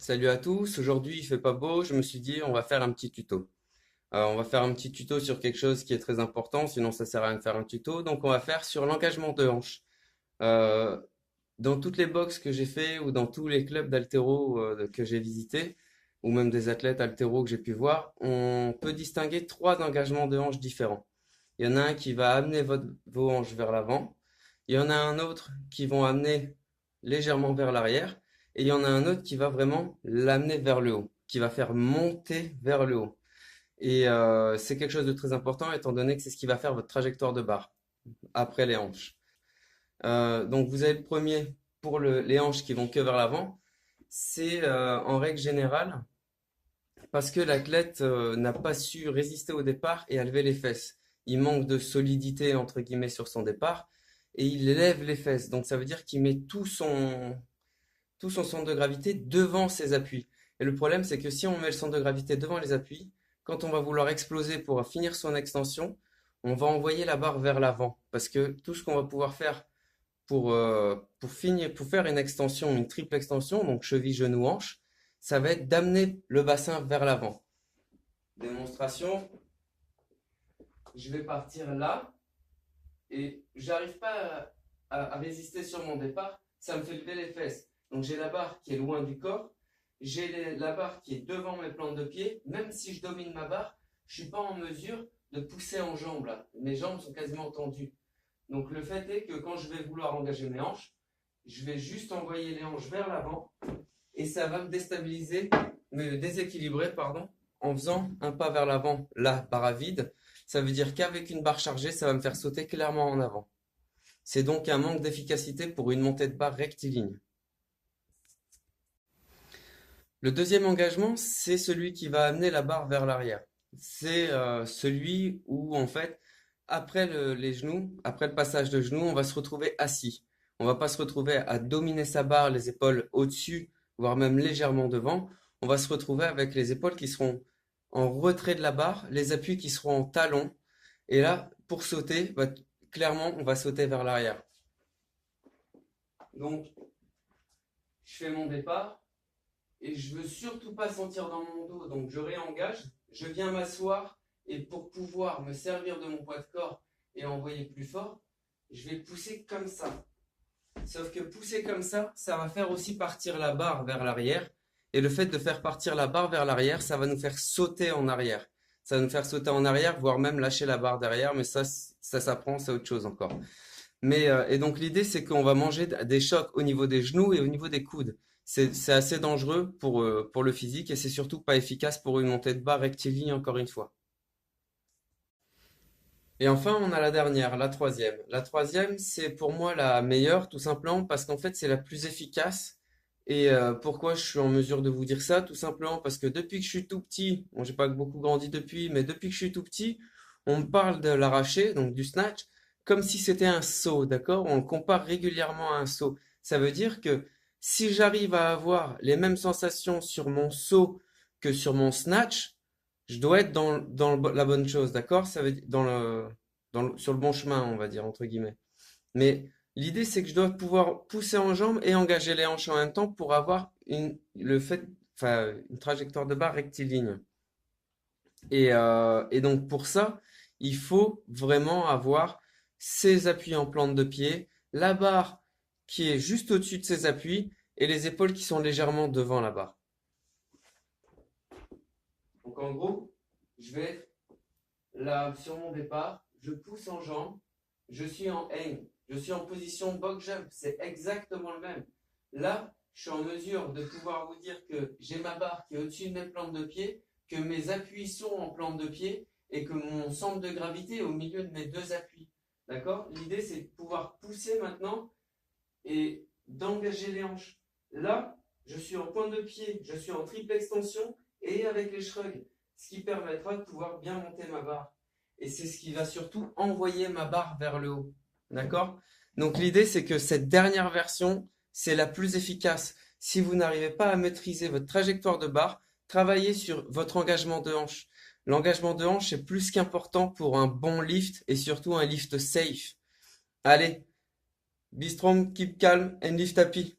Salut à tous, aujourd'hui il fait pas beau, je me suis dit on va faire un petit tuto. On va faire un petit tuto sur quelque chose qui est très important, sinon ça sert à rien de faire un tuto. Donc on va faire sur l'engagement de hanche. Euh, dans toutes les box que j'ai fait ou dans tous les clubs d'haltéro que j'ai visités, ou même des athlètes haltéro que j'ai pu voir, on peut distinguer trois engagements de hanche différents. Il y en a un qui va amener vos hanches vers l'avant, il y en a un autre qui vont amener légèrement vers l'arrière, et il y en a un autre qui va vraiment l'amener vers le haut, qui va faire monter vers le haut. Et c'est quelque chose de très important étant donné que c'est ce qui va faire votre trajectoire de barre après les hanches. Donc vous avez le premier pour les hanches qui vont que vers l'avant. C'est en règle générale parce que l'athlète n'a pas su résister au départ et à lever les fesses. Il manque de solidité entre guillemets sur son départ et il lève les fesses. Donc ça veut dire qu'il met tout son centre de gravité devant ses appuis. Et le problème, c'est que si on met le centre de gravité devant les appuis, quand on va vouloir exploser pour finir son extension, on va envoyer la barre vers l'avant. Parce que tout ce qu'on va pouvoir faire pour faire une extension, une triple extension, donc cheville, genou, hanche, ça va être d'amener le bassin vers l'avant. Démonstration, je vais partir là et j'arrive pas à résister sur mon départ, ça me fait lever les fesses. Donc j'ai la barre qui est loin du corps, j'ai la barre qui est devant mes plantes de pied. Même si je domine ma barre, je suis pas en mesure de pousser en jambes là. Mes jambes sont quasiment tendues. Donc le fait est que quand je vais vouloir engager mes hanches, je vais juste envoyer les hanches vers l'avant et ça va me déstabiliser, me déséquilibrer, pardon, en faisant un pas vers l'avant, là, barre à vide. Ça veut dire qu'avec une barre chargée, ça va me faire sauter clairement en avant. C'est donc un manque d'efficacité pour une montée de barre rectiligne. Le deuxième engagement, c'est celui qui va amener la barre vers l'arrière. C'est celui où, en fait, après les genoux, après le passage de genoux, on va se retrouver assis. On va pas se retrouver à dominer sa barre, les épaules au-dessus, voire même légèrement devant. On va se retrouver avec les épaules qui seront en retrait de la barre, les appuis qui seront en talon. Et là, pour sauter, clairement, on va sauter vers l'arrière. Donc, je fais mon départ et je veux surtout pas sentir dans mon dos, donc je réengage, je viens m'asseoir et pour pouvoir me servir de mon poids de corps et envoyer plus fort, je vais pousser comme ça. Sauf que pousser comme ça va faire aussi partir la barre vers l'arrière. Et le fait de faire partir la barre vers l'arrière, ça va nous faire sauter en arrière. Ça va nous faire sauter en arrière, voire même lâcher la barre derrière, mais ça s'apprend, c'est autre chose encore. Et donc l'idée, c'est qu'on va manger des chocs au niveau des genoux et au niveau des coudes. C'est assez dangereux pour le physique et c'est surtout pas efficace pour une montée de barre rectiligne, encore une fois. Et enfin, on a la dernière, la troisième. La troisième, c'est pour moi la meilleure, tout simplement parce qu'en fait, c'est la plus efficace. Et pourquoi je suis en mesure de vous dire ça? Tout simplement parce que depuis que je suis tout petit, bon, j'ai pas beaucoup grandi depuis, mais depuis que je suis tout petit, on me parle de l'arraché, donc du snatch, comme si c'était un saut, d'accord? On le compare régulièrement à un saut. Ça veut dire que si j'arrive à avoir les mêmes sensations sur mon saut que sur mon snatch, je dois être la bonne chose, d'accord? Ça veut dire sur le bon chemin, on va dire, entre guillemets. Mais l'idée, c'est que je dois pouvoir pousser en jambes et engager les hanches en même temps pour avoir une trajectoire de barre rectiligne. Et donc, pour ça, il faut vraiment avoir ses appuis en plante de pied, la barre qui est juste au-dessus de ses appuis et les épaules qui sont légèrement devant la barre. Donc, en gros, je vais être là sur mon départ, je pousse en jambe, je suis en hang, je suis en position box jump, c'est exactement le même. Là, je suis en mesure de pouvoir vous dire que j'ai ma barre qui est au-dessus de mes plantes de pied, que mes appuis sont en plante de pied et que mon centre de gravité est au milieu de mes deux appuis. D'accord? L'idée, c'est de pouvoir pousser maintenant et d'engager les hanches. Là, je suis en pointe de pied, je suis en triple extension et avec les shrugs, ce qui permettra de pouvoir bien monter ma barre. Et c'est ce qui va surtout envoyer ma barre vers le haut. D'accord? Donc l'idée, c'est que cette dernière version, c'est la plus efficace. Si vous n'arrivez pas à maîtriser votre trajectoire de barre, travaillez sur votre engagement de hanche. L'engagement de hanche est plus qu'important pour un bon lift et surtout un lift safe. Allez, be strong, keep calm and lift happy.